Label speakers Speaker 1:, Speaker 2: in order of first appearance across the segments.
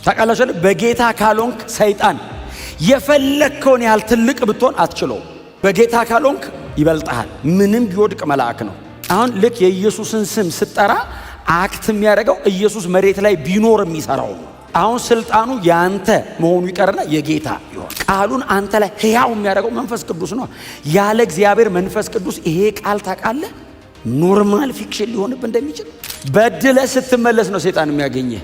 Speaker 1: ታቃላችሁ በጌታ ካልሆንክ ሰይጣን የፈለከውን ያህል ትልቅ ብትሆን አትችለው። በጌታ ካልሆንክ ይበልጣል። ምንም ቢወድቅ መልአክ ነው። አሁን ልክ የኢየሱስን ስም ስትጠራ አክት የሚያደርገው ኢየሱስ መሬት ላይ ቢኖር የሚሰራው። አሁን ስልጣኑ ያንተ መሆኑ ይቀርና የጌታ ይሆን። ቃሉን አንተ ላይ ሕያው የሚያደርገው መንፈስ ቅዱስ ነው። ያለ እግዚአብሔር መንፈስ ቅዱስ ይሄ ቃል ታውቃለህ ኖርማል ፊክሽን ሊሆንብህ እንደሚችል በድለ ስትመለስ ነው ሰይጣን የሚያገኘህ።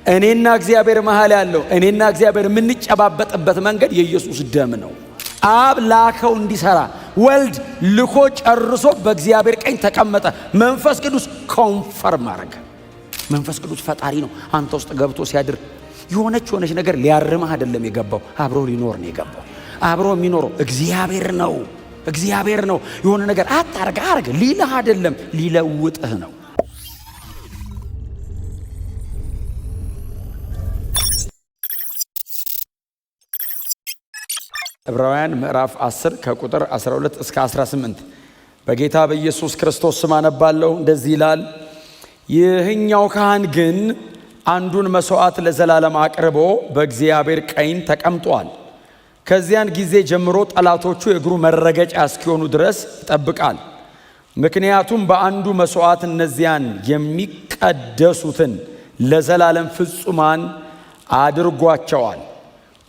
Speaker 1: እኔና እግዚአብሔር መሃል ያለው እኔና እግዚአብሔር የምንጨባበጥበት መንገድ የኢየሱስ ደም ነው። አብ ላከው እንዲሰራ፣ ወልድ ልኮ ጨርሶ በእግዚአብሔር ቀኝ ተቀመጠ። መንፈስ ቅዱስ ኮንፈርም አረገ። መንፈስ ቅዱስ ፈጣሪ ነው። አንተ ውስጥ ገብቶ ሲያድር የሆነች ነገር ሊያርምህ አይደለም የገባው፣ አብሮ ሊኖር ነው የገባው። አብሮ የሚኖረው እግዚአብሔር ነው። እግዚአብሔር ነው። የሆነ ነገር አታርግ ሊልህ አይደለም፣ ሊለውጥህ ነው። ዕብራውያን ምዕራፍ 10 ከቁጥር 12 እስከ 18 በጌታ በኢየሱስ ክርስቶስ ስም አነባለሁ። እንደዚህ ይላል፣ ይህኛው ካህን ግን አንዱን መስዋዕት ለዘላለም አቅርቦ በእግዚአብሔር ቀኝ ተቀምጧል። ከዚያን ጊዜ ጀምሮ ጠላቶቹ የእግሩ መረገጫ እስኪሆኑ ድረስ ይጠብቃል። ምክንያቱም በአንዱ መስዋዕት እነዚያን የሚቀደሱትን ለዘላለም ፍጹማን አድርጓቸዋል።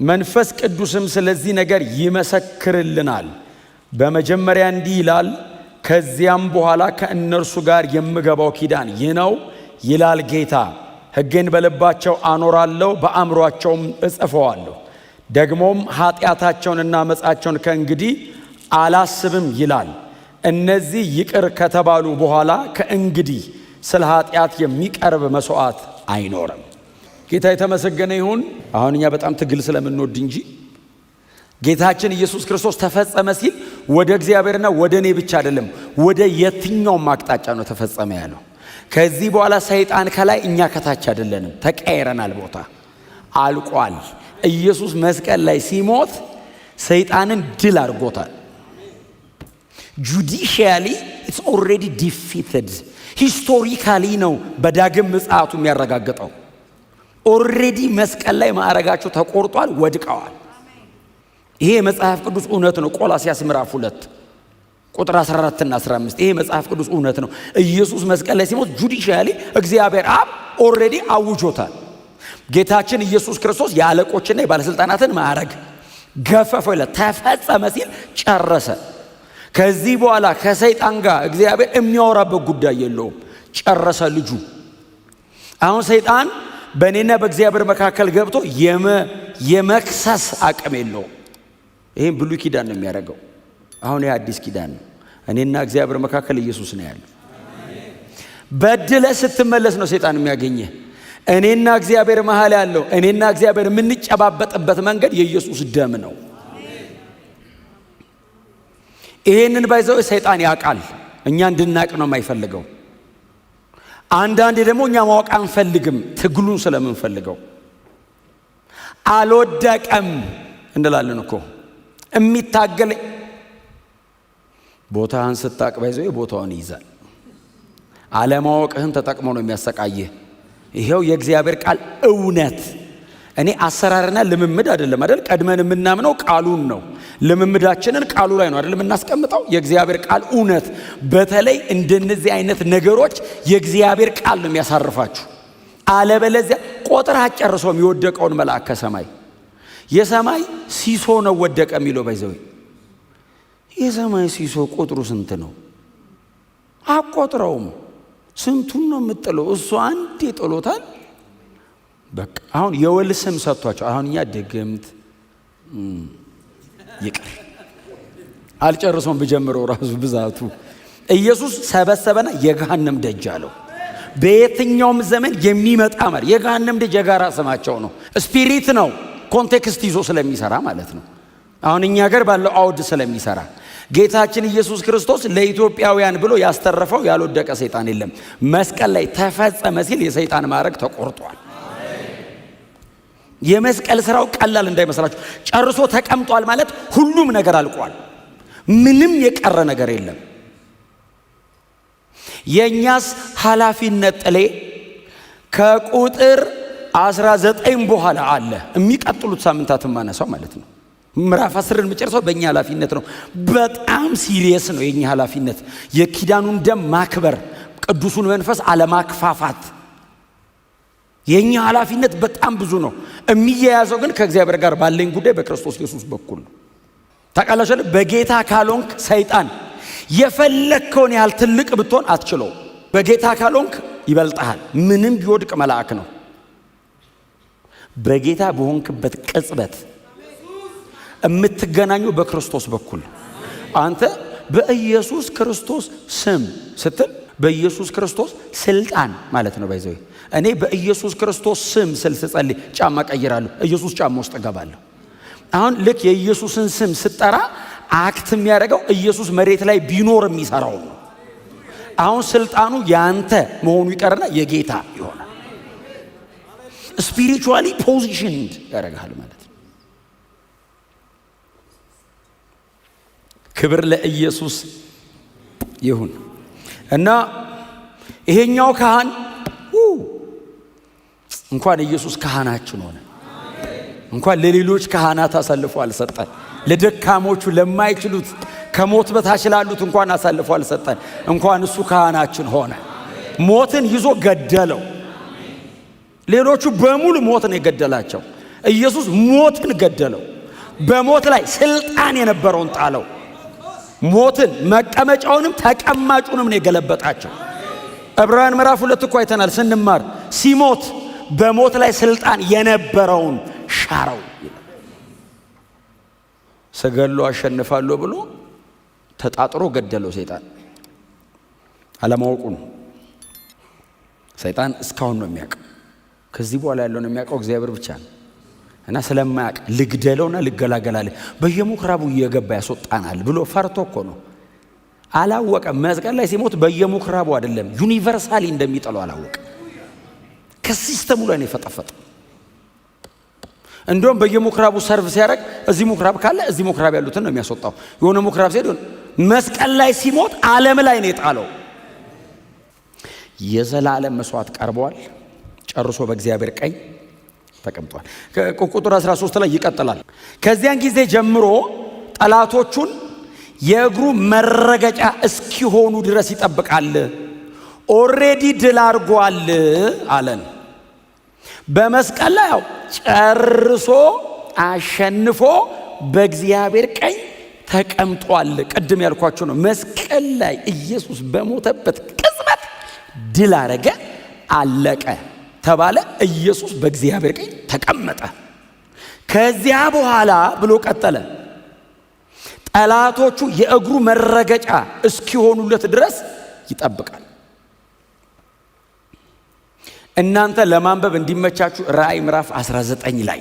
Speaker 1: መንፈስ ቅዱስም ስለዚህ ነገር ይመሰክርልናል። በመጀመሪያ እንዲህ ይላል፣ ከዚያም በኋላ ከእነርሱ ጋር የምገባው ኪዳን ይህ ነው ይላል ጌታ፣ ሕጌን በልባቸው አኖራለሁ፣ በአእምሮአቸውም እጽፈዋለሁ። ደግሞም ኃጢአታቸውንና ዓመፃቸውን ከእንግዲህ አላስብም ይላል። እነዚህ ይቅር ከተባሉ በኋላ ከእንግዲህ ስለ ኃጢአት የሚቀርብ መስዋዕት አይኖርም። ጌታ የተመሰገነ ይሁን። አሁን እኛ በጣም ትግል ስለምንወድ እንጂ ጌታችን ኢየሱስ ክርስቶስ ተፈጸመ ሲል ወደ እግዚአብሔርና ወደ እኔ ብቻ አይደለም፣ ወደ የትኛውም አቅጣጫ ነው ተፈጸመ ያለው። ከዚህ በኋላ ሰይጣን ከላይ እኛ ከታች አይደለንም፣ ተቀያይረናል። ቦታ አልቋል። ኢየሱስ መስቀል ላይ ሲሞት ሰይጣንን ድል አድርጎታል። ጁዲሺያሊ ኢትስ ኦልሬዲ ዲፊትድ። ሂስቶሪካሊ ነው በዳግም ምጽአቱ የሚያረጋግጠው። ኦልሬዲ መስቀል ላይ ማዕረጋቸው ተቆርጧል፣ ወድቀዋል። ይሄ መጽሐፍ ቅዱስ እውነት ነው። ቆላስያስ ምዕራፍ 2 ቁጥር 14 እና 15 ይሄ መጽሐፍ ቅዱስ እውነት ነው። ኢየሱስ መስቀል ላይ ሲሞት ጁዲሺያሊ እግዚአብሔር አብ ኦልሬዲ አውጆታል። ጌታችን ኢየሱስ ክርስቶስ የአለቆችና የባለስልጣናትን ማዕረግ ገፈፈው ይላል። ተፈጸመ ሲል ጨረሰ። ከዚህ በኋላ ከሰይጣን ጋር እግዚአብሔር የሚያወራበት ጉዳይ የለውም። ጨረሰ ልጁ። አሁን ሰይጣን በእኔና በእግዚአብሔር መካከል ገብቶ የመክሰስ አቅም የለውም። ይህም ብሉይ ኪዳን ነው የሚያደርገው። አሁን ይህ አዲስ ኪዳን ነው። እኔና እግዚአብሔር መካከል ኢየሱስ ነው ያለው። በድለ ስትመለስ ነው ሰይጣን የሚያገኘህ። እኔና እግዚአብሔር መሃል ያለው እኔና እግዚአብሔር የምንጨባበጥበት መንገድ የኢየሱስ ደም ነው። ይሄንን ባይዘው ሰይጣን ያውቃል። እኛ እንድናቅ ነው የማይፈልገው። አንዳንዴ ደግሞ እኛ ማወቅ አንፈልግም፣ ትግሉን ስለምንፈልገው። አልወደቀም እንላለን እኮ የሚታገል ቦታህን ስታቅ ባይዘው ቦታውን ይይዛል። አለማወቅህን ተጠቅሞ ነው የሚያሰቃይህ። ይሄው የእግዚአብሔር ቃል እውነት። እኔ አሰራርና ልምምድ አይደለም አይደል? ቀድመን የምናምነው ቃሉን ነው። ልምምዳችንን ቃሉ ላይ ነው አይደል የምናስቀምጠው? የእግዚአብሔር ቃል እውነት። በተለይ እንደነዚህ አይነት ነገሮች የእግዚአብሔር ቃል ነው የሚያሳርፋችሁ። አለበለዚያ ቆጥረህ አጨርሰው የሚወደቀውን መልአክ ከሰማይ የሰማይ ሲሶ ነው ወደቀ የሚለው ባይዘው። የሰማይ ሲሶ ቁጥሩ ስንት ነው? አቆጥረውም። ስንቱን ነው የምጥለው? እሱ አንዴ ጥሎታል። በቃ አሁን የወል ስም ሰጥቷቸው አሁን እኛ ድግምት ይቅር አልጨርሰውም ብጀምረው ራሱ ብዛቱ። ኢየሱስ ሰበሰበና የገሃነም ደጅ አለው። በየትኛውም ዘመን የሚመጣ ማለት የገሃነም ደጅ የጋራ ስማቸው ነው። ስፒሪት ነው፣ ኮንቴክስት ይዞ ስለሚሰራ ማለት ነው። አሁን እኛ ሀገር ባለው አውድ ስለሚሰራ ጌታችን ኢየሱስ ክርስቶስ ለኢትዮጵያውያን ብሎ ያስተረፈው ያልወደቀ ሰይጣን የለም። መስቀል ላይ ተፈጸመ ሲል የሰይጣን ማዕረግ ተቆርጧል። የመስቀል ስራው ቀላል እንዳይመስላችሁ። ጨርሶ ተቀምጧል ማለት ሁሉም ነገር አልቋል። ምንም የቀረ ነገር የለም። የኛስ ኃላፊነት ጥሌ ከቁጥር 19 በኋላ አለ የሚቀጥሉት ሳምንታትን ማነሳው ማለት ነው። ምዕራፍ 10ን መጨረሻው በእኛ ኃላፊነት ነው። በጣም ሲሪየስ ነው የኛ ኃላፊነት። የኪዳኑን ደም ማክበር፣ ቅዱሱን መንፈስ አለማክፋፋት የኛ ኃላፊነት በጣም ብዙ ነው። የሚያያዘው ግን ከእግዚአብሔር ጋር ባለኝ ጉዳይ በክርስቶስ ኢየሱስ በኩል ነው። ታውቃላችሁ፣ በጌታ ካልሆንክ ሰይጣን የፈለከውን ያህል ትልቅ ብትሆን አትችለው። በጌታ ካልሆንክ ይበልጣል። ምንም ቢወድቅ መልአክ ነው። በጌታ በሆንክበት ቅጽበት የምትገናኙ በክርስቶስ በኩል። አንተ በኢየሱስ ክርስቶስ ስም ስትል በኢየሱስ ክርስቶስ ስልጣን ማለት ነው። ባይዘው እኔ በኢየሱስ ክርስቶስ ስም ስጸልይ ጫማ ቀይራለሁ፣ ኢየሱስ ጫማ ውስጥ እገባለሁ። አሁን ልክ የኢየሱስን ስም ስጠራ አክት የሚያደርገው ኢየሱስ መሬት ላይ ቢኖር የሚሰራው ነው። አሁን ስልጣኑ ያንተ መሆኑ ይቀርና የጌታ ይሆናል። ስፒሪቹዋሊ ፖዚሽንድ ያደርጋል ማለት ነው። ክብር ለኢየሱስ ይሁን እና ይሄኛው ካህን እንኳን ኢየሱስ ካህናችን ሆነ፣ እንኳን ለሌሎች ካህናት አሳልፎ አልሰጠን። ለደካሞቹ ለማይችሉት ከሞት በታች ላሉት እንኳን አሳልፎ አልሰጠን። እንኳን እሱ ካህናችን ሆነ። ሞትን ይዞ ገደለው። ሌሎቹ በሙሉ ሞትን የገደላቸው፣ ኢየሱስ ሞትን ገደለው። በሞት ላይ ስልጣን የነበረውን ጣለው። ሞትን መቀመጫውንም ተቀማጩንም ነው የገለበጣቸው። ዕብራውያን ምዕራፍ 2 እኮ አይተናል ስንማር። ሲሞት በሞት ላይ ስልጣን የነበረውን ሻረው። ሰገሎ አሸንፋለሁ ብሎ ተጣጥሮ ገደለው። ሰይጣን አለማወቁ ነው። ሰይጣን እስካሁን ነው የሚያውቀው። ከዚህ በኋላ ያለው ነው የሚያውቀው እግዚአብሔር ብቻ ነው። እና ስለማያውቅ ልግደለውና ልገላገላለ በየምኩራቡ እየገባ ያስወጣናል ብሎ ፈርቶ እኮ ነው። አላወቀም። መስቀል ላይ ሲሞት በየምኩራቡ አይደለም ዩኒቨርሳሊ እንደሚጠለው አላወቀ። ከሲስተሙ ላይ ነው የፈጠፈጠ። እንደውም በየምኩራቡ ሰርቭ ሲያደርግ እዚህ ምኩራብ ካለ እዚህ ምኩራብ ያሉትን ነው የሚያስወጣው። የሆነ ምኩራብ ሲሄድ መስቀል ላይ ሲሞት ዓለም ላይ ነው የጣለው። የዘላለም መስዋዕት ቀርቧል። ጨርሶ በእግዚአብሔር ቀኝ ተቀምጧል። ቁጥር 13 ላይ ይቀጥላል። ከዚያን ጊዜ ጀምሮ ጠላቶቹን የእግሩ መረገጫ እስኪሆኑ ድረስ ይጠብቃል። ኦሬዲ ድል አድርጓል አለን። በመስቀል ላይ ጨርሶ አሸንፎ በእግዚአብሔር ቀኝ ተቀምጧል። ቅድም ያልኳቸው ነው። መስቀል ላይ ኢየሱስ በሞተበት ቅጽበት ድል አረገ፣ አለቀ ተባለ። ኢየሱስ በእግዚአብሔር ቀኝ ተቀመጠ። ከዚያ በኋላ ብሎ ቀጠለ፣ ጠላቶቹ የእግሩ መረገጫ እስኪሆኑለት ድረስ ይጠብቃል። እናንተ ለማንበብ እንዲመቻችሁ ራእይ ምዕራፍ 19 ላይ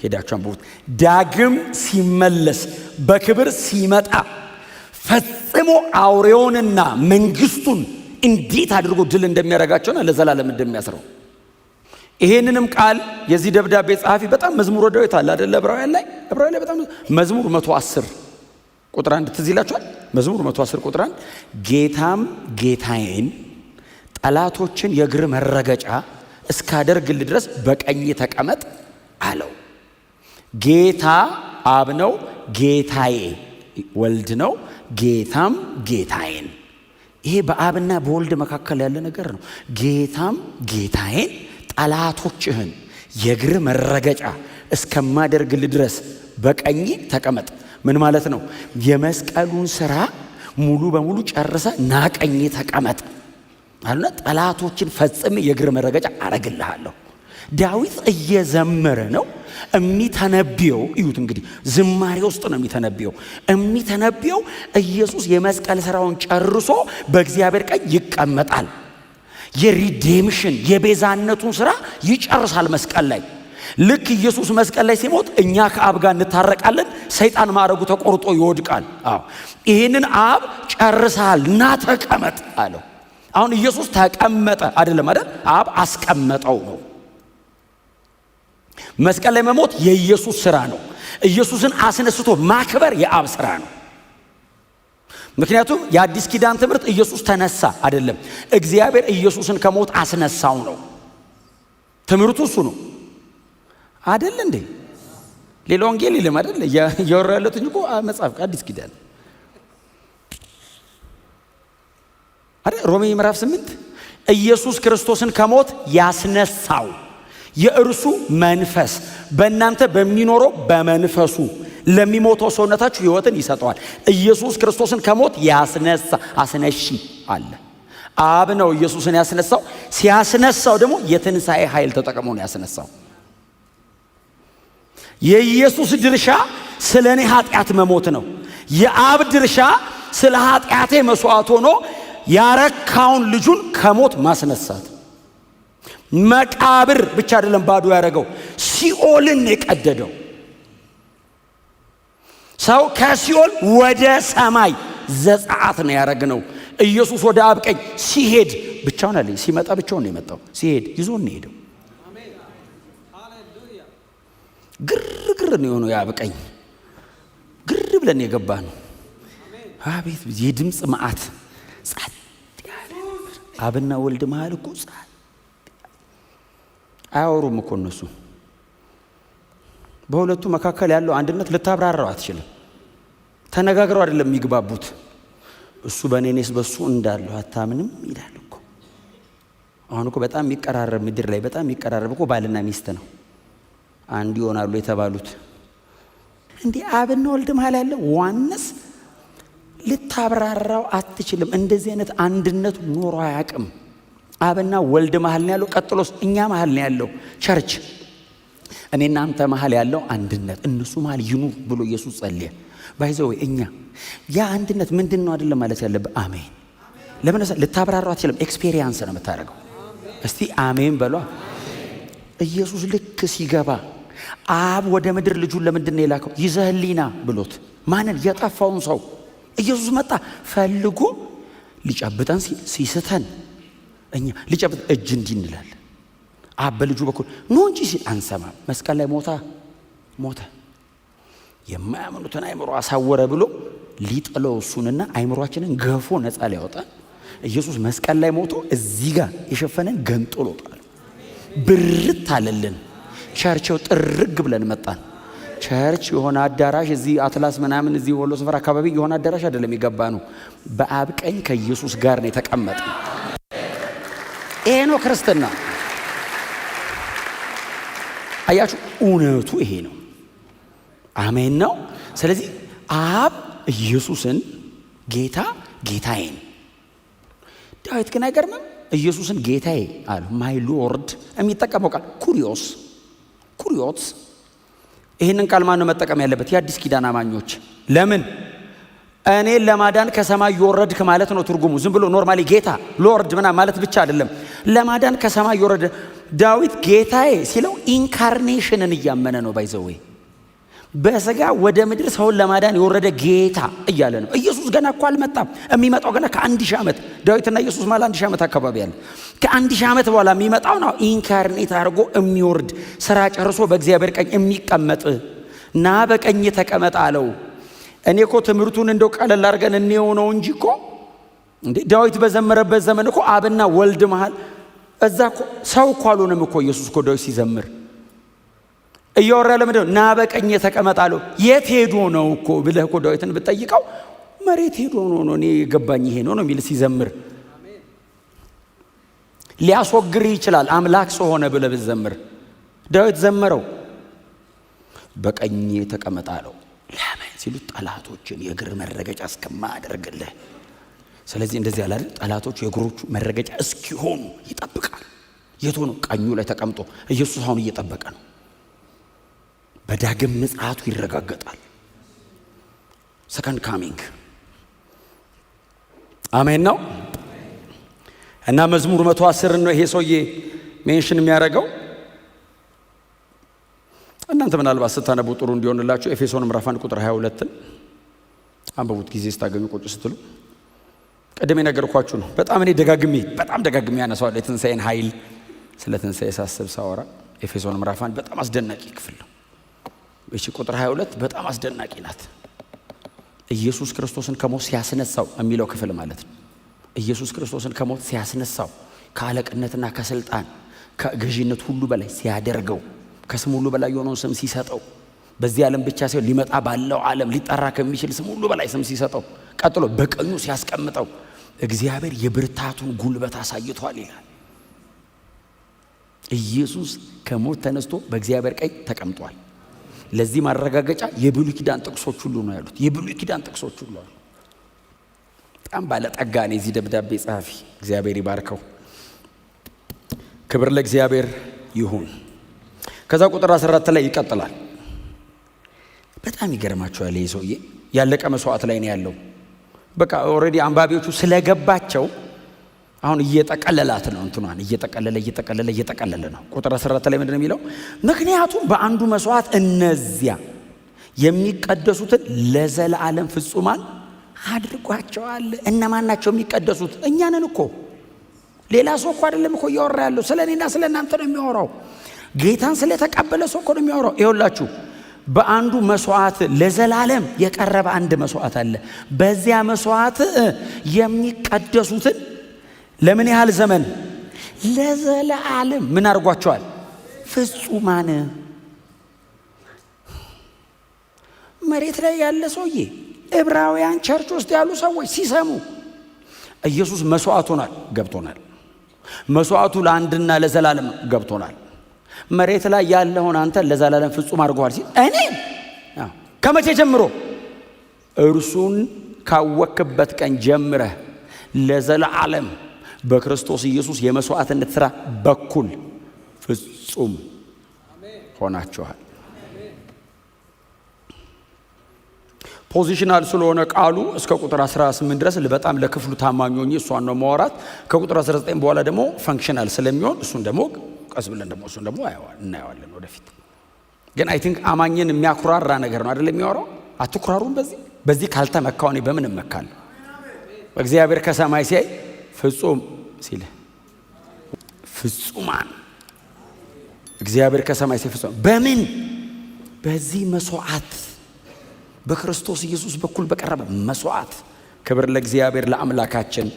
Speaker 1: ሄዳችሁ አንብቡት። ዳግም ሲመለስ በክብር ሲመጣ ፈጽሞ አውሬውንና መንግስቱን እንዴት አድርጎ ድል እንደሚያደርጋቸውና ለዘላለም እንደሚያስረው። ይሄንንም ቃል የዚህ ደብዳቤ ጸሐፊ በጣም መዝሙረ ዳዊት አለ አይደል? ዕብራውያን ላይ በጣም መዝሙር 110 ቁጥር 1 ትዝ ይላችኋል። መዝሙር 110 ቁጥር 1 ጌታም ጌታዬን ጠላቶችን የእግር መረገጫ እስካደርግል ድረስ በቀኝ ተቀመጥ አለው። ጌታ አብ ነው፣ ጌታዬ ወልድ ነው፣ ጌታም ጌታዬን። ይሄ በአብና በወልድ መካከል ያለ ነገር ነው። ጌታም ጌታዬን ጠላቶችህን የእግር መረገጫ እስከማደርግል ድረስ በቀኝ ተቀመጥ። ምን ማለት ነው? የመስቀሉን ስራ ሙሉ በሙሉ ጨርሰ ና ቀኝ ተቀመጥ አለና ጠላቶችን ፈጽሜ የእግር መረገጫ አረግልሃለሁ። ዳዊት እየዘመረ ነው የሚተነብየው። እዩት እንግዲህ ዝማሬ ውስጥ ነው የሚተነብየው። ኢየሱስ የመስቀል ስራውን ጨርሶ በእግዚአብሔር ቀኝ ይቀመጣል። የሪዴምሽን የቤዛነቱን ስራ ይጨርሳል መስቀል ላይ። ልክ ኢየሱስ መስቀል ላይ ሲሞት እኛ ከአብ ጋር እንታረቃለን። ሰይጣን ማረጉ ተቆርጦ ይወድቃል። ይህንን አብ ጨርሳል፣ ና ተቀመጥ አለው። አሁን ኢየሱስ ተቀመጠ አይደለም አይደል? አብ አስቀመጠው ነው። መስቀል ላይ መሞት የኢየሱስ ስራ ነው። ኢየሱስን አስነስቶ ማክበር የአብ ስራ ነው። ምክንያቱም የአዲስ ኪዳን ትምህርት ኢየሱስ ተነሳ አይደለም፣ እግዚአብሔር ኢየሱስን ከሞት አስነሳው ነው። ትምህርቱ እሱ ነው አይደል እንዴ? ሌላ ወንጌል የለም አይደል? እያወራ ያለሁት እኮ መጽሐፍ አዲስ ኪዳን አይደል? ሮሜ ምዕራፍ 8 ኢየሱስ ክርስቶስን ከሞት ያስነሳው የእርሱ መንፈስ በእናንተ በሚኖረው በመንፈሱ ለሚሞተው ሰውነታችሁ ሕይወትን ይሰጠዋል። ኢየሱስ ክርስቶስን ከሞት ያስነሳ አስነሺ አለ። አብ ነው ኢየሱስን ያስነሳው። ሲያስነሳው ደግሞ የትንሣኤ ኃይል ተጠቅሞ ነው ያስነሳው። የኢየሱስ ድርሻ ስለ እኔ ኃጢአት መሞት ነው። የአብ ድርሻ ስለ ኃጢአቴ መስዋዕት ሆኖ ያረካውን ልጁን ከሞት ማስነሳት። መቃብር ብቻ አይደለም ባዶ ያደረገው፣ ሲኦልን የቀደደው። ሰው ከሲኦል ወደ ሰማይ ዘጸአት ነው ያደረግነው። ኢየሱስ ወደ አብ ቀኝ ሲሄድ ብቻውን አለ። ሲመጣ ብቻውን ነው የመጣው። ሲሄድ ይዞን ነው ሄደው። ግርግር ነው የሆነው። የአብ ቀኝ ግር ብለን የገባ ነው። አቤት የድምፅ መዓት ጸጥ ያለ ነበር። አብና ወልድ መሃል እኮ ጸጥ አያወሩም እኮ እነሱ። በሁለቱ መካከል ያለው አንድነት ልታብራራው አትችልም። ተነጋግረው አይደለም የሚግባቡት። እሱ በእኔ እኔስ በሱ እንዳለው አታምንም ይላል እኮ። አሁን እኮ በጣም የሚቀራረብ ምድር ላይ በጣም የሚቀራረብ እኮ ባልና ሚስት ነው አንድ ይሆናሉ የተባሉት። እንዲህ አብና ወልድ መሃል ያለው ዋነስ ልታብራራው አትችልም። እንደዚህ አይነት አንድነት ኖሮ አያውቅም። አብና ወልድ መሃል ነው ያለው። ቀጥሎስ እኛ መሃል ነው ያለው ቸርች። እኔና አንተ መሃል ያለው አንድነት እነሱ መሃል ይኑር ብሎ ኢየሱስ ጸለየ። ባይዘው እኛ ያ አንድነት ምንድነው አይደለም ማለት ያለበት። አሜን። ለምን ልታብራራው አትችልም። ኤክስፒሪየንስ ነው የምታደርገው። እስቲ አሜን በሏ። ኢየሱስ ልክ ሲገባ አብ ወደ ምድር ልጁን ለምንድን ነው የላከው? ይዘህልኝና ብሎት። ማንን? የጠፋውን ሰው። ኢየሱስ መጣ ፈልጎ ሊጨብጠን ሲስተን እኛ ሊጨብጥ እጅ እንዲህ እንላለን። አብ በልጁ በኩል ኖ እንጂ ሲል አንሰማም። መስቀል ላይ ሞተ የማያምኑትን አይምሮ አሳወረ ብሎ ሊጥለው እሱንና አይምሮአችንን ገፎ ነፃ ሊያወጣን ኢየሱስ መስቀል ላይ ሞቶ እዚህ ጋር የሸፈነን ገንጥሎ ጣለ። ብርት አለልን። ቸርችው ጥርግ ብለን መጣን። ቸርች የሆነ አዳራሽ እዚህ አትላስ ምናምን እዚህ ወሎ ሰፈር አካባቢ የሆነ አዳራሽ አይደለም የገባ ነው። በአብ ቀኝ ከኢየሱስ ጋር ነው የተቀመጠ። ይሄ ነው ክርስትና። አያችሁ፣ እውነቱ ይሄ ነው። አሜን ነው። ስለዚህ አብ ኢየሱስን ጌታዬን፣ ዳዊት ግን አይገርምም? ኢየሱስን ጌታዬ አለ። ማይ ሎርድ የሚጠቀመው ቃል ኩሪዮስ። ይህንን ቃል ማን ነው መጠቀም ያለበት? የአዲስ ኪዳን አማኞች። ለምን? እኔን ለማዳን ከሰማይ ይወረድክ ማለት ነው ትርጉሙ። ዝም ብሎ ኖርማሊ ጌታ ሎርድ ምናምን ማለት ብቻ አይደለም። ለማዳን ከሰማይ ይወረድ። ዳዊት ጌታዬ ሲለው ኢንካርኔሽንን እያመነ ነው። ባይዘዌ በስጋ ወደ ምድር ሰውን ለማዳን የወረደ ጌታ እያለ ነው። ኢየሱስ ገና እኮ አልመጣም። የሚመጣው ገና ከ1000 ዓመት። ዳዊትና ኢየሱስ ማለት 1000 ዓመት አካባቢ ያለ። ከ1000 ዓመት በኋላ የሚመጣው ነው ኢንካርኔት አድርጎ የሚወርድ ስራ ጨርሶ በእግዚአብሔር ቀኝ የሚቀመጥ ና በቀኝ ተቀመጥ አለው። እኔ እኮ ትምህርቱን እንደው ቀለል አድርገን እንየው ነው እንጂ እኮ እንዴ ዳዊት በዘመረበት ዘመን እኮ አብና ወልድ መሃል እዛ እኮ ሰው እኮ አልሆነም እኮ ኢየሱስ እኮ ዳዊት ሲዘምር እያወራ ለምንድን ነው ና በቀኝ ተቀመጥ አለው? የት ሄዶ ነው እኮ ብለህ እኮ ዳዊትን ብትጠይቀው መሬት ሄዶ ነው እኔ የገባኝ ይሄ ነው የሚል ሲዘምር። ሊያስወግር ይችላል አምላክ ሰው ሆነ ብለህ ብትዘምር። ዳዊት ዘመረው በቀኝ ተቀመጥ አለው። ለምን ሲሉት ጠላቶችን የእግር መረገጫ እስከማደርግልህ። ስለዚህ እንደዚህ ያለ አይደል? ጠላቶቹ የእግሮቹ መረገጫ እስኪሆኑ ይጠብቃል። የት ሆኖ? ቀኙ ላይ ተቀምጦ። ኢየሱስ አሁን እየጠበቀ ነው። በዳግም ምጽአቱ ይረጋገጣል። ሰከንድ ካሚንግ። አሜን ነው። እና መዝሙር 110 ነው ይሄ ሰውዬ ሜንሽን የሚያደርገው። እናንተ ምናልባት ስታነቡ ጥሩ እንዲሆንላችሁ ኤፌሶን ምዕራፍ 1 ቁጥር 22ን አንብቡት ጊዜ ስታገኙ ቁጭ ስትሉ። ቀደም የነገርኳችሁ ነው። በጣም እኔ ደጋግሜ ያነሳዋለሁ የትንሣኤን ኃይል። ስለ ትንሣኤ ሳስብ ሳወራ ኤፌሶን ምዕራፍ 1 በጣም አስደናቂ ክፍል ነው። እቺ ቁጥር 22 በጣም አስደናቂ ናት። ኢየሱስ ክርስቶስን ከሞት ሲያስነሳው የሚለው ክፍል ማለት ነው። ኢየሱስ ክርስቶስን ከሞት ሲያስነሳው ከአለቅነትና ከስልጣን ከገዢነት ሁሉ በላይ ሲያደርገው ከስም ሁሉ በላይ የሆነውን ስም ሲሰጠው በዚህ ዓለም ብቻ ሳይሆን ሊመጣ ባለው ዓለም ሊጠራ ከሚችል ስም ሁሉ በላይ ስም ሲሰጠው ቀጥሎ በቀኙ ሲያስቀምጠው እግዚአብሔር የብርታቱን ጉልበት አሳይቷል ይላል። ኢየሱስ ከሞት ተነስቶ በእግዚአብሔር ቀኝ ተቀምጧል። ለዚህ ማረጋገጫ የብሉይ ኪዳን ጥቅሶች ሁሉ ነው ያሉት። የብሉይ ኪዳን ጥቅሶች ሁሉ አሉ። በጣም ባለጠጋ ነው የዚህ ደብዳቤ ጸሐፊ። እግዚአብሔር ይባርከው። ክብር ለእግዚአብሔር ይሁን። ከዛ ቁጥር 14 ላይ ይቀጥላል። በጣም ይገርማቸዋል። ይህ ሰውዬ ያለቀ መስዋዕት ላይ ነው ያለው። በቃ ኦልሬዲ አንባቢዎቹ ስለገባቸው አሁን እየጠቀለላት ነው እንትኗን እየጠቀለለ ነው። ቁጥር 14 ላይ ምንድነው የሚለው? ምክንያቱም በአንዱ መስዋዕት እነዚያ የሚቀደሱትን ለዘላለም ፍጹማን አድርጓቸዋል። እነማን ናቸው የሚቀደሱት? እኛ ነን እኮ። ሌላ ሰው እኮ አይደለም እኮ እያወራ ያለው። ስለኔና ስለናንተ ነው የሚያወራው። ጌታን ስለተቀበለ ሰው እኮ ነው የሚያወራው። ይኸውላችሁ በአንዱ መስዋዕት ለዘላለም የቀረበ አንድ መስዋዕት አለ። በዚያ መስዋዕት የሚቀደሱትን ለምን ያህል ዘመን? ለዘላለም ምን አድርጓቸዋል? ፍጹማን። መሬት ላይ ያለ ሰውዬ ዕብራውያን ቸርች ውስጥ ያሉ ሰዎች ሲሰሙ ኢየሱስ መስዋዕት ሆኗል፣ ገብቶናል። መስዋዕቱ ለአንድና ለዘላለም ገብቶናል። መሬት ላይ ያለውን አንተ ለዘላለም ፍጹም አድርጓል ሲል እኔ ከመቼ ጀምሮ? እርሱን ካወክበት ቀን ጀምረህ ለዘላለም በክርስቶስ ኢየሱስ የመስዋዕትነት ሥራ በኩል ፍጹም ሆናችኋል። ፖዚሽናል ስለሆነ ቃሉ እስከ ቁጥር 18 ድረስ በጣም ለክፍሉ ታማኝ ሆኜ እሷን ነው ማወራት። ከቁጥር 19 በኋላ ደግሞ ፈንክሽናል ስለሚሆን እሱን ደግሞ ቀስ ብለን ደግሞ እሱን ደግሞ እናየዋለን ወደፊት። ግን አይ ቲንክ አማኝን የሚያኩራራ ነገር ነው አይደል የሚያወራው። አትኩራሩን በዚህ ካልተመካው እኔ በምን እመካለሁ? እግዚአብሔር ከሰማይ ሲያይ ፍጹም ሲል ፍጹማን እግዚአብሔር ከሰማይ ሲያይ ፍጹም በምን? በዚህ መስዋዕት በክርስቶስ ኢየሱስ በኩል በቀረበ መስዋዕት። ክብር ለእግዚአብሔር ለአምላካችን።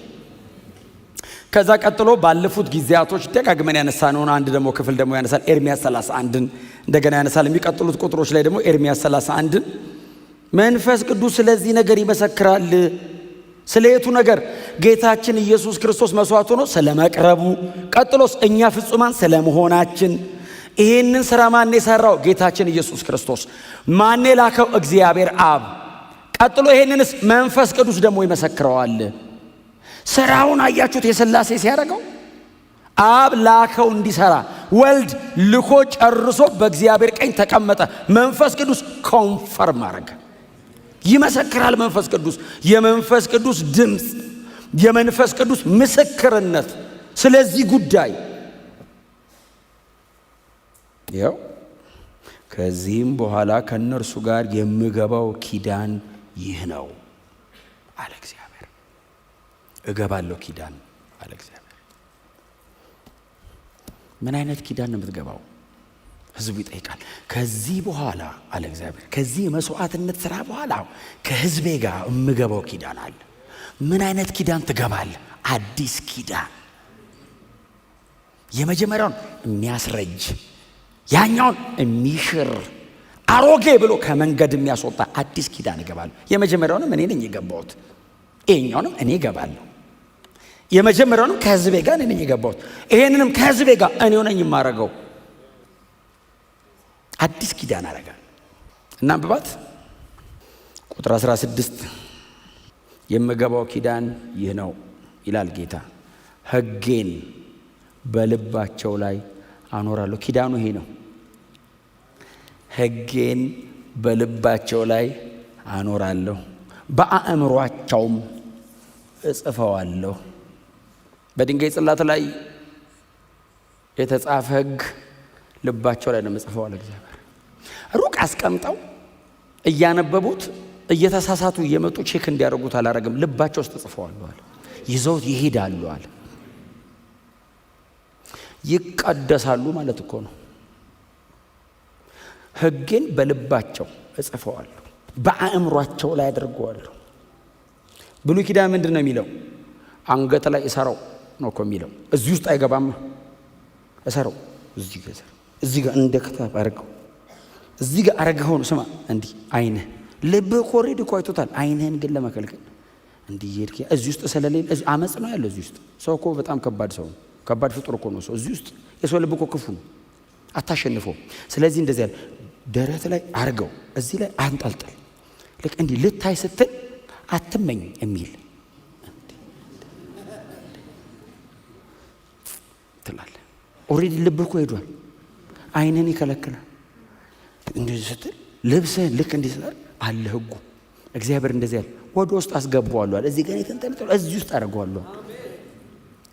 Speaker 1: ከዛ ቀጥሎ ባለፉት ጊዜያቶች ደጋግመን ያነሳነውን አንድ ደግሞ ክፍል ደግሞ ያነሳል። ኤርምያስ 31ን እንደገና ያነሳል። የሚቀጥሉት ቁጥሮች ላይ ደግሞ ኤርምያስ 31ን መንፈስ ቅዱስ ስለዚህ ነገር ይመሰክራል። ስለ የቱ ነገር? ጌታችን ኢየሱስ ክርስቶስ መስዋዕት ሆኖ ስለመቅረቡ፣ ቀጥሎስ እኛ ፍጹማን ስለመሆናችን። ይሄንን ስራ ማን የሰራው? ጌታችን ኢየሱስ ክርስቶስ። ማን የላከው? እግዚአብሔር አብ። ቀጥሎ ይሄንንስ መንፈስ ቅዱስ ደግሞ ይመሰክረዋል። ስራውን አያችሁት? የሥላሴ ሲያደርገው አብ ላከው እንዲሰራ፣ ወልድ ልኮ ጨርሶ በእግዚአብሔር ቀኝ ተቀመጠ። መንፈስ ቅዱስ ኮንፈርም አረገ፣ ይመሰክራል። መንፈስ ቅዱስ የመንፈስ ቅዱስ ድምፅ፣ የመንፈስ ቅዱስ ምስክርነት ስለዚህ ጉዳይ ያው ከዚህም በኋላ ከእነርሱ ጋር የምገባው ኪዳን ይህ ነው አለ እግዚአብሔር። እገባለሁ ኪዳን አለ እግዚአብሔር። ምን አይነት ኪዳን ነው የምትገባው? ህዝቡ ይጠይቃል። ከዚህ በኋላ አለ እግዚአብሔር፣ ከዚህ መስዋዕትነት ስራ በኋላ ከህዝቤ ጋር የምገባው ኪዳን አለ። ምን አይነት ኪዳን ትገባል? አዲስ ኪዳን። የመጀመሪያውን የሚያስረጅ ያኛውን የሚሽር አሮጌ ብሎ ከመንገድ የሚያስወጣ አዲስ ኪዳን እገባለሁ። የመጀመሪያውንም እኔ ነኝ የገባሁት፣ ይሄኛውንም እኔ እገባለሁ። የመጀመሪያውንም ከህዝቤ ጋር እኔ ነኝ የገባሁት፣ ይሄንንም ከህዝቤ ጋር እኔው ነኝ የማረገው። አዲስ ኪዳን አረጋል እና አንብባት ቁጥር 16 የምገባው ኪዳን ይህ ነው ይላል ጌታ፣ ሕጌን በልባቸው ላይ አኖራለሁ። ኪዳኑ ይሄ ነው። ሕጌን በልባቸው ላይ አኖራለሁ፣ በአእምሯቸውም እጽፈዋለሁ። በድንጋይ ጽላት ላይ የተጻፈ ሕግ ልባቸው ላይ ነው የምጽፈው አለ እግዚአብሔር። ሩቅ አስቀምጠው እያነበቡት እየተሳሳቱ እየመጡ ቼክ እንዲያደርጉት አላረግም። ልባቸው ውስጥ ጽፈዋለሁ አለ። ይዘውት ይሄዳሉ አለ። ይቀደሳሉ ማለት እኮ ነው። ሕጌን በልባቸው እጽፈዋለሁ፣ በአእምሯቸው ላይ አድርገዋለሁ። ብሉይ ኪዳን ምንድን ነው የሚለው? አንገት ላይ እሰረው ነው እኮ የሚለው። እዚህ ውስጥ አይገባም። እሰረው፣ እዚህ ጋር እንደ ክታብ አረገው፣ እዚህ ጋር አረገው ነው። ስማ እንዲህ አይንህ ልብህ ኮሪድ እኮ አይቶታል። አይንህን ግን ለመከልከል እንዲህ ይሄድ እዚህ ውስጥ ስለሌለ አመጽ ነው ያለው። እዚህ ውስጥ ሰው እኮ በጣም ከባድ ሰው ነው፣ ከባድ ፍጡር እኮ ነው ሰው። እዚህ ውስጥ የሰው ልብ እኮ ክፉ ነው፣ አታሸንፈው። ስለዚህ እንደዚህ ያለ ደረት ላይ አርገው፣ እዚህ ላይ አንጠልጥል። ልክ እንዲህ ልታይ ስትል አትመኝ የሚል ትላለህ። ኦሬዲ ልብህ እኮ ሄዷል፣ አይንን ይከለክላል። እንደዚህ ስትል ልብስህን ልክ እንዲህ ስላል አለ ህጉ። እግዚአብሔር እንደዚህ ያለ ወደ ውስጥ አስገባዋለሁ አለ። እዚህ ጋር የተንጠለጠለ እዚህ ውስጥ አደርገዋለሁ።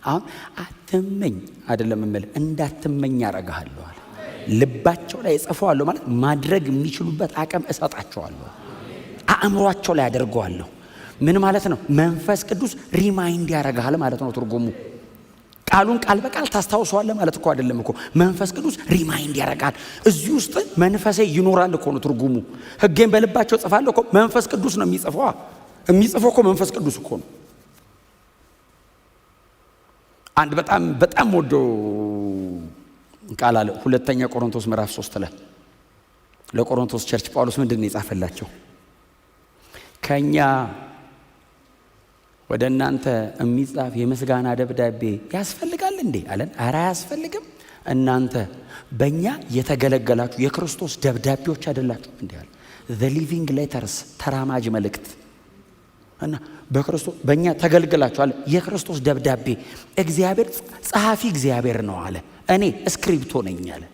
Speaker 1: አሁን አትመኝ አይደለም እምልህ፣ እንዳትመኝ አደርግሃለሁ አለ። ልባቸው ላይ እጽፈዋለሁ ማለት ማድረግ የሚችሉበት አቅም እሰጣቸዋለሁ፣ አእምሯቸው ላይ አደርገዋለሁ። ምን ማለት ነው? መንፈስ ቅዱስ ሪማይንድ ያደርግሃል ማለት ነው ትርጉሙ። ቃሉን ቃል በቃል ታስታውሰዋለህ ማለት እኮ አይደለም እኮ። መንፈስ ቅዱስ ሪማይንድ ያደርጋል። እዚህ ውስጥ መንፈሴ ይኖራል እኮ ነው ትርጉሙ። ሕጌን በልባቸው ጽፋለሁ እኮ መንፈስ ቅዱስ ነው የሚጽፈው። የሚጽፈው እኮ መንፈስ ቅዱስ እኮ ነው። አንድ በጣም ወዶ ቃል አለ። ሁለተኛ ቆሮንቶስ ምዕራፍ 3 ላይ ለቆሮንቶስ ቸርች ጳውሎስ ምንድን ነው የጻፈላቸው? ከኛ ወደ እናንተ የሚጻፍ የምስጋና ደብዳቤ ያስፈልጋል እንዴ አለን። ኧረ አያስፈልግም። እናንተ በእኛ የተገለገላችሁ የክርስቶስ ደብዳቤዎች አይደላችሁ እንዴ አለ። the living letters ተራማጅ መልእክት እና በክርስቶስ በእኛ ተገልግላችኋል። የክርስቶስ ደብዳቤ እግዚአብሔር ጸሐፊ እግዚአብሔር ነው አለ። እኔ እስክሪፕቶ ነኝ አለ።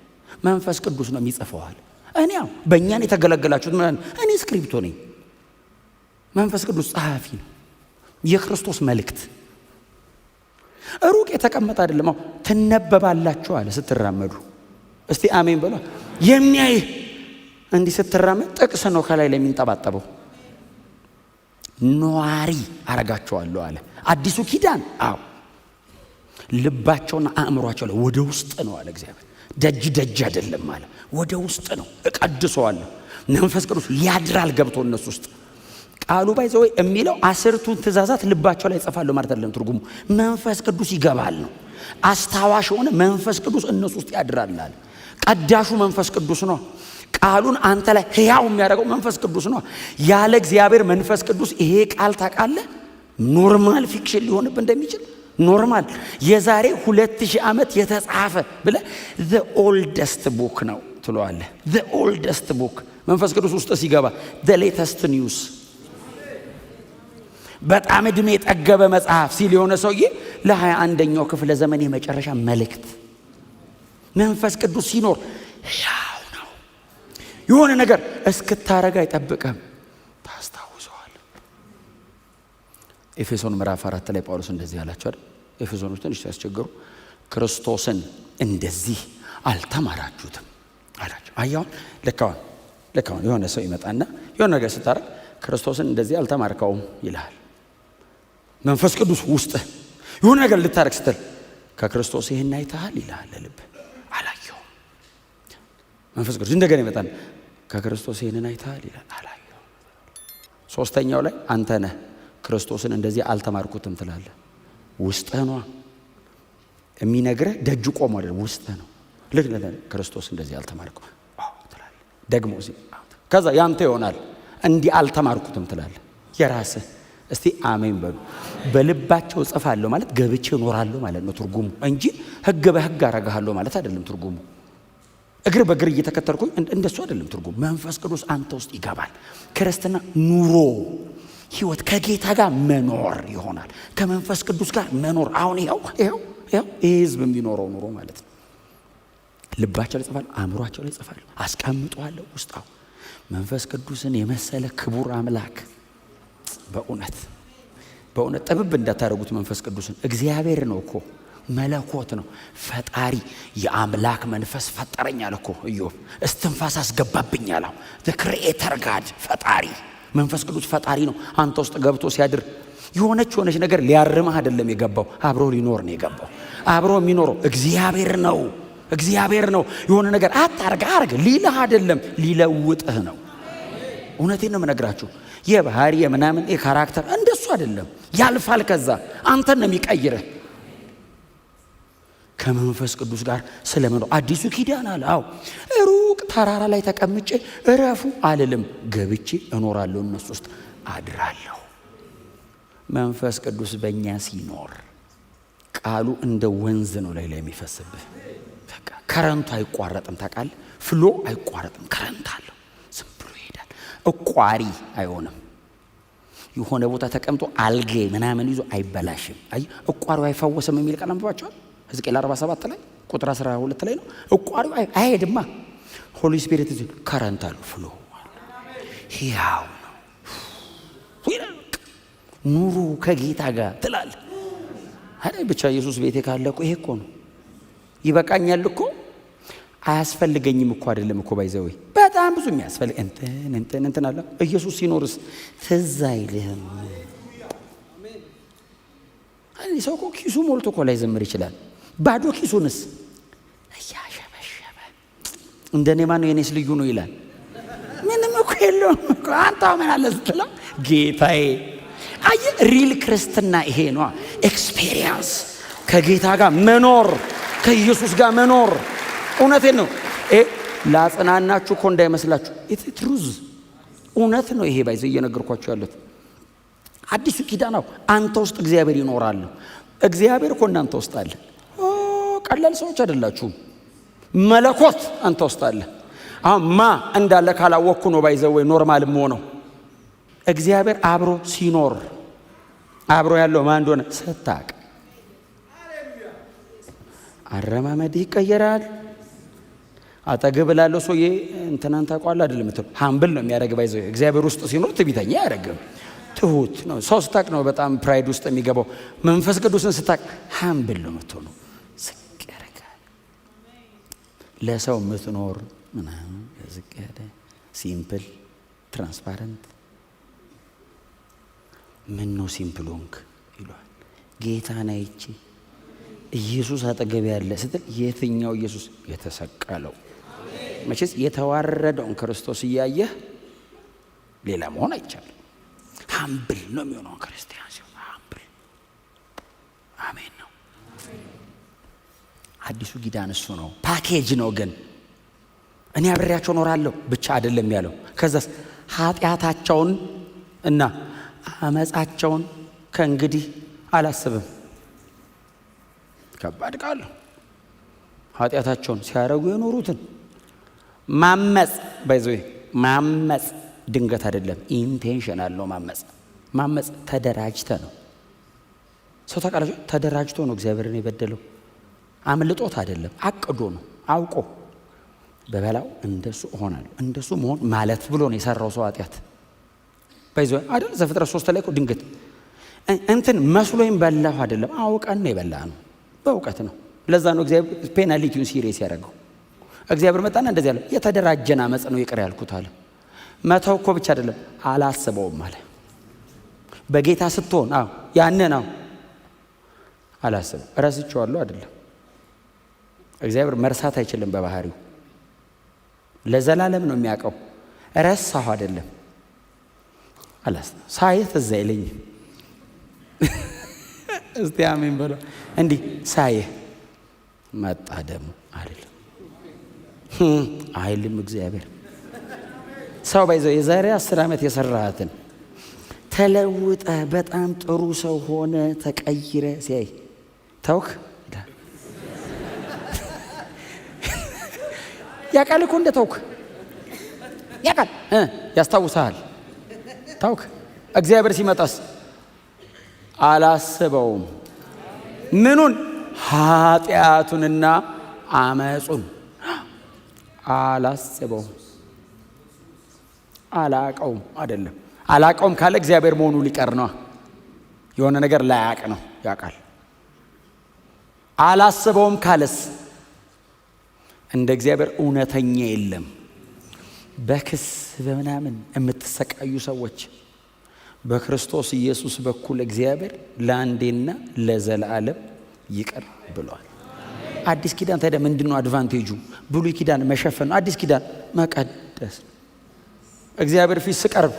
Speaker 1: መንፈስ ቅዱስ ነው የሚጽፈው አለ። እኔ በእኛን የተገለገላችሁት እኔ እስክሪፕቶ ነኝ። መንፈስ ቅዱስ ጸሐፊ ነው። የክርስቶስ መልእክት ሩቅ የተቀመጠ አይደለም። ትነበባላችሁ አለ ስትራመዱ። እስቲ አሜን በሉ። የሚያይ እንዲህ ስትራመድ ጥቅስ ነው ከላይ ለሚንጠባጠበው። ነዋሪ አረጋቸዋለሁ አለ። አዲሱ ኪዳን ልባቸውና አእምሯቸው ላይ ወደ ውስጥ ነው አለ እግዚአብሔር። ደጅ አይደለም አለ፣ ወደ ውስጥ ነው። እቀድሰዋለሁ። መንፈስ ቅዱስ ያድራል ገብቶ እነሱ ውስጥ። ቃሉ ባይዘው የሚለው 10ቱን ትእዛዛት ልባቸው ላይ ጽፋለሁ ማለት አይደለም ትርጉሙ። መንፈስ ቅዱስ ይገባል ነው። አስታዋሽ ሆነ መንፈስ ቅዱስ እነሱ ውስጥ ያድራል አለ። ቀዳሹ መንፈስ ቅዱስ ነው። ቃሉን አንተ ላይ ሕያው የሚያደርገው መንፈስ ቅዱስ ነው። ያለ እግዚአብሔር መንፈስ ቅዱስ ይሄ ቃል ታውቃለህ ኖርማል ፊክሽን ሊሆንብህ እንደሚችል ኖርማል የዛሬ 2000 ዓመት የተጻፈ ብለህ the oldest book ነው ትለዋለህ። the oldest book መንፈስ ቅዱስ ውስጥ ሲገባ the latest news በጣም እድሜ የጠገበ መጽሐፍ ሲል የሆነ ሰውዬ ለ21ኛው ክፍለ ዘመን የመጨረሻ መልእክት። መንፈስ ቅዱስ ሲኖር ሕያው ነው። የሆነ ነገር እስክታረጋ አይጠብቅም፣ ታስታውሰዋል። ኤፌሶን ምዕራፍ 4 ላይ ጳውሎስ እንደዚህ ያላቸው አይደል? ኤፌሶኖች ትንሽ ሲያስቸግሩ ክርስቶስን እንደዚህ አልተማራችሁትም አላቸው። አያው ለካውን የሆነ ሰው ይመጣና የሆነ ነገር ስታረግ ክርስቶስን እንደዚህ አልተማርከውም ይልሃል። መንፈስ ቅዱስ ውስጥ የሆነ ነገር ልታረግ ስትል ከክርስቶስ ይሄን አይተሃል ይልሃል። ለልብ አላየውም። መንፈስ ቅዱስ እንደገና ይመጣል። ከክርስቶስ ይሄንን አይተሃል ይላል። አላየውም። ሶስተኛው ላይ አንተ ነህ ክርስቶስን እንደዚህ አልተማርኩትም ትላለህ። ውስጥህ ነው የሚነግርህ። ደጅ ቆሞ አይደል፣ ውስጥህ ነው። ልክ ክርስቶስ እንደዚህ አልተማርኩም ትላለህ። ደግሞ ከዛ ያንተ ይሆናል። እንዲህ አልተማርኩትም ትላለህ። የራስህ እስቲ አሜን በሉ። በልባቸው ጽፋለሁ ማለት ገብቼ እኖራለሁ ማለት ነው ትርጉሙ እንጂ ሕግ በሕግ አረጋለሁ ማለት አይደለም ትርጉሙ። እግር በእግር እየተከተልኩኝ እንደሱ አይደለም ትርጉሙ። መንፈስ ቅዱስ አንተ ውስጥ ይገባል። ክርስትና ኑሮ ህይወት ከጌታ ጋር መኖር ይሆናል። ከመንፈስ ቅዱስ ጋር መኖር። አሁን ይሄው ይሄ ህዝብ የሚኖረው ኑሮ ማለት ነው። ልባቸው ላይ ጽፋለሁ፣ አእምሯቸው ላይ ጽፋለሁ፣ አስቀምጠዋለሁ ውስጣው መንፈስ ቅዱስን የመሰለ ክቡር አምላክ በእውነት ጥብብ እንዳታረጉት። መንፈስ ቅዱስን እግዚአብሔር ነው እኮ መለኮት ነው ፈጣሪ። የአምላክ መንፈስ ፈጠረኝ አለ እኮ ኢዮብ። እስትንፋስ አስገባብኝ አለው። the creator God ፈጣሪ መንፈስ ቅዱስ ፈጣሪ ነው። አንተ ውስጥ ገብቶ ሲያድር የሆነች ነገር ሊያርምህ አይደለም የገባው፣ አብሮ ሊኖር ነው የገባው። አብሮ የሚኖረው እግዚአብሔር ነው። የሆነ ነገር አታርግ ሊልህ አይደለም ሊለውጥህ ነው። እውነቴን ነው የምነግራችሁ። የባህሪ የምናምን የካራክተር እንደሱ አይደለም። ያልፋል። ከዛ አንተን ነው የሚቀይርህ። ከመንፈስ ቅዱስ ጋር ስለመኖር አዲሱ ኪዳን አለ። አዎ ሩቅ ተራራ ላይ ተቀምጬ እረፉ አልልም፣ ገብቼ እኖራለሁ፣ እነሱ ውስጥ አድራለሁ። መንፈስ ቅዱስ በእኛ ሲኖር ቃሉ እንደ ወንዝ ነው ላይ የሚፈስብህ። በቃ ከረንቱ አይቋረጥም። ታውቃለህ፣ ፍሎ አይቋረጥም። ከረንት አለው፣ ዝም ብሎ ይሄዳል። እቋሪ አይሆንም። የሆነ ቦታ ተቀምጦ አልጌ ምናምን ይዞ አይበላሽም። አይ እቋሪው አይፈወስም የሚል ቃል አንብባችኋል? ሕዝቅኤል 47 ላይ ቁጥር 12 ላይ ነው። እቋሪው አይሄድማ። ሆሊ ስፒሪት እዚህ ከረንት አለው፣ ፍሎ ሕያው ነው። ኑሩ ከጌታ ጋር ትላለህ። አይ ብቻ ኢየሱስ ቤቴ ካለ እኮ ይሄ እኮ ነው ይበቃኛል እኮ አያስፈልገኝም እኮ አይደለም እኮ ባይዘው በጣም ብዙ የሚያስፈልግ እንትን አለ። ኢየሱስ ሲኖርስ ትዝ አይልህም? አይ ሰው እኮ ኪሱ ሞልቶ እኮ ላይ ዘምር ይችላል። ባዶ ኪሱንስ እያሸበሸበ እንደኔ ማነው የኔስ ልዩ ነው ይላል። ምንም እኮ የለውም እኮ አንተ ምን አለ ስትለው ጌታዬ። አይ ሪል ክርስትና ይሄ ነው። ኤክስፒሪየንስ ከጌታ ጋር መኖር፣ ከኢየሱስ ጋር መኖር። እውነቴን ነው። ላጽናናችሁ እኮ እንዳይመስላችሁ፣ ትሩዝ እውነት ነው። ይሄ ባይዘ እየነገርኳችሁ ያሉት አዲሱ ኪዳን ነው። አንተ ውስጥ እግዚአብሔር ይኖራል። እግዚአብሔር እኮ እናንተ ውስጥ አለ። ቀላል ሰዎች አይደላችሁም። መለኮት አንተ ውስጥ አለ። አሁን ማ እንዳለ ካላወቅኩ ነው ባይዘው ኖርማል ሆነው እግዚአብሔር አብሮ ሲኖር አብሮ ያለው ማን እንደሆነ ስታቅ አረማመድ ይቀየራል። አጠገብ ላለው ሰውዬ እንትናን ታውቀዋለህ አይደለም እምትለው ሃምብል ነው የሚያደርግ። ባይዘው እግዚአብሔር ውስጥ ሲኖር ትዕቢተኛ አያደርግም። ትሁት ነው። ሰው ስታቅ ነው በጣም ፕራይድ ውስጥ የሚገባው። መንፈስ ቅዱስን ስታቅ ሃምብል ነው የምትሆነው። ዝቅ ያደርጋል። ለሰው የምትኖር ምናምን ዝቅ ያለ ሲምፕል ትራንስፓረንት። ምን ነው ሲምፕል ሆንክ ይሏል። ጌታን አይቼ ኢየሱስ አጠገብ ያለ ስትል የትኛው ኢየሱስ? የተሰቀለው። መቼስ የተዋረደውን ክርስቶስ እያየህ ሌላ መሆን አይቻልም። ሃምብል ነው የሚሆነው ክርስቲያን ሲሆን ሃምብል። አሜን ነው። አዲሱ ኪዳን እሱ ነው። ፓኬጅ ነው። ግን እኔ አብሬያቸው እኖራለሁ ብቻ አይደለም ያለው። ከዛስ ኃጢአታቸውን እና አመፃቸውን ከእንግዲህ አላስብም። ከባድ ቃል ነው። ኃጢአታቸውን ሲያረጉ የኖሩትን ማመፅ ባይዘው ማመፅ ድንገት አይደለም፣ ኢንቴንሽናል ነው። ማመፅ ተደራጅተ ነው። ሰው ታውቃላችሁ፣ ተደራጅቶ ነው እግዚአብሔርን የበደለው። አምልጦት አይደለም፣ አቅዶ ነው። አውቆ በበላው እንደሱ እሆናለሁ እንደሱ መሆን ማለት ብሎ ነው የሰራው ሰው ኃጢአት ባይዘው አይደል። ዘፍጥረት 3 ላይ እኮ ድንገት እንትን መስሎኝ በላሁ አይደለም፣ አውቀን ነው የበላ ነው። በእውቀት ነው። ለዛ ነው እግዚአብሔር ፔናልቲውን ሲሪየስ ያደረገው። እግዚአብሔር መጣና እንደዚህ ያለ የተደራጀን አመጽ ነው ይቅር ያልኩት አለ። መተው እኮ ብቻ አይደለም አላስበውም አለ። በጌታ ስትሆን ያንን አላስበው እረስቸዋለሁ አይደለም። እግዚአብሔር መርሳት አይችልም በባህሪው። ለዘላለም ነው የሚያውቀው። ረሳሁ አይደለም ሳየት እዛ ይለኝ እስቲ አሜን በለው። እንዲህ ሳየህ መጣ ደግሞ አይደለም አይልም እግዚአብሔር። ሰው ባይዘው የዛሬ 10 ዓመት የሰራሃትን ተለውጠ በጣም ጥሩ ሰው ሆነ ተቀይረ ሲያይ ተውክ ያቃል እኮ እንደ ተውክ ያቃል ያስታውሳል። ተውክ። እግዚአብሔር ሲመጣስ አላስበውም። ምኑን? ኃጢአቱንና አመጹን አላስበውም። አላቀውም አይደለም። አላቀውም ካለ እግዚአብሔር መሆኑ ሊቀር ነው። የሆነ ነገር ላያቅ ነው። ያቃል። አላስበውም ካለስ እንደ እግዚአብሔር እውነተኛ የለም። በክስ በምናምን የምትሰቃዩ ሰዎች በክርስቶስ ኢየሱስ በኩል እግዚአብሔር ለአንዴና ለዘላለም ይቅር ብሏል። አዲስ ኪዳን ታዲያ ምንድነው አድቫንቴጁ? ብሉይ ኪዳን መሸፈን ነው። አዲስ ኪዳን መቀደስ። እግዚአብሔር ፊት ስቀርብ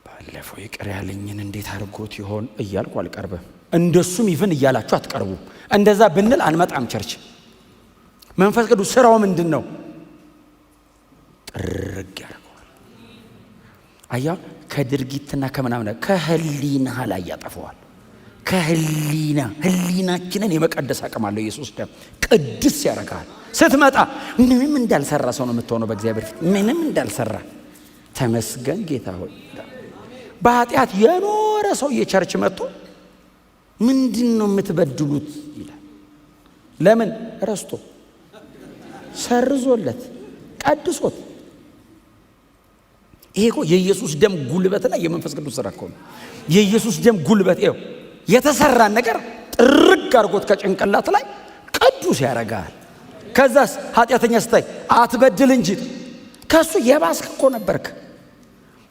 Speaker 1: ባለፈው ይቅር ያለኝን እንዴት አድርጎት ይሆን እያልኩ አልቀርበም። እንደሱም ይፍን እያላችሁ አትቀርቡ። እንደዛ ብንል አንመጣም ቸርች። መንፈስ ቅዱስ ስራው ምንድነው? ጥርግ ያደርገዋል። አያ ከድርጊትና ከምናምን ከህሊና ላይ ያጠፋዋል። ህሊናችንን የመቀደስ አቅም አለው ኢየሱስ ደም። ቅድስ ያደርጋል። ስትመጣ ምንም እንዳልሰራ ሰው ነው የምትሆነው በእግዚአብሔር ፊት። ምንም እንዳልሰራ ተመስገን ጌታ ሆይ። በኃጢአት የኖረ ሰው የቸርች መጥቶ ምንድነው የምትበድሉት ይላል። ለምን? ረስቶ ሰርዞለት ቀድሶት። ይሄ እኮ የኢየሱስ ደም ጉልበት ላይ የመንፈስ ቅዱስ ስራ እኮ ነው። የኢየሱስ ደም ጉልበት ይኸው የተሰራን ነገር ጥርግ አድርጎት ከጭንቅላት ላይ ቅዱስ ያደርጋል። ከዛስ ኃጢአተኛ ስታይ አትበድል እንጂ ከሱ የባስክ እኮ ነበርክ።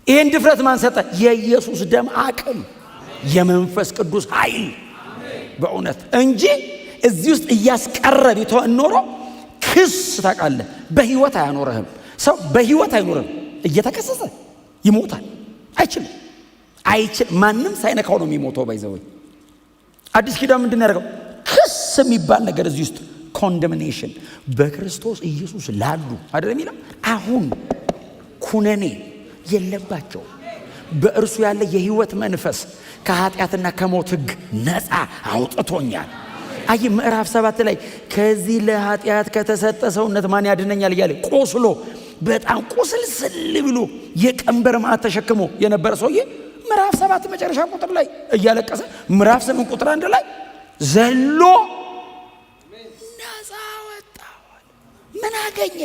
Speaker 1: ይሄን ድፍረት ማን ሰጠ? የኢየሱስ ደም አቅም፣ የመንፈስ ቅዱስ ኃይል በእውነት እንጂ እዚህ ውስጥ እያስቀረ ቢተወን ኖሮ ክስ ታውቃለህ፣ በህይወት አያኖርህም። ሰው በህይወት አይኖርም፣ እየተከሰሰ ይሞታል። አይችልም። ማንም ሳይነካው ነው የሚሞተው። ባይዘው አዲስ ኪዳን ምንድን ያደርገው? ክስ የሚባል ነገር እዚህ ውስጥ ኮንደምኔሽን በክርስቶስ ኢየሱስ ላሉ አይደለም ይላል። አሁን ኩነኔ የለባቸው። በእርሱ ያለ የህይወት መንፈስ ከኃጢአትና ከሞት ህግ ነፃ አውጥቶኛል። አይ ምዕራፍ 7 ላይ ከዚህ ለኃጢአት ከተሰጠ ሰውነት ማን ያድነኛል እያለ ቆስሎ በጣም ቁስልስል ብሎ የቀንበር ማዕት ተሸክሞ የነበረ ሰውዬ ምዕራፍ 7 መጨረሻ ቁጥር ላይ እያለቀሰ ምዕራፍ 8 ቁጥር 1 ላይ ዘሎ ነፃ ወጣዋል። ምን አገኘ?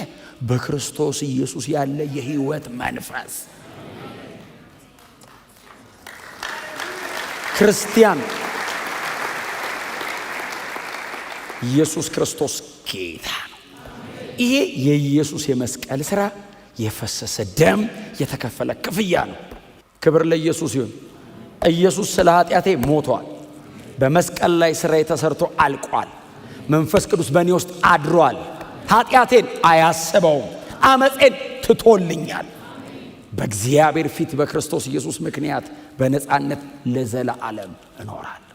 Speaker 1: በክርስቶስ ኢየሱስ ያለ የህይወት መንፈስ። ክርስቲያን ኢየሱስ ክርስቶስ ጌታ ነው። ይሄ የኢየሱስ የመስቀል ሥራ፣ የፈሰሰ ደም፣ የተከፈለ ክፍያ ነው። ክብር ለኢየሱስ ይሁን። ኢየሱስ ስለ ኃጢአቴ ሞቷል። በመስቀል ላይ ሥራዬ ተሰርቶ አልቋል። መንፈስ ቅዱስ በእኔ ውስጥ አድሯል። ኃጢአቴን አያስበውም። አመፄን ትቶልኛል። በእግዚአብሔር ፊት በክርስቶስ ኢየሱስ ምክንያት በነፃነት ለዘላለም እኖራለሁ።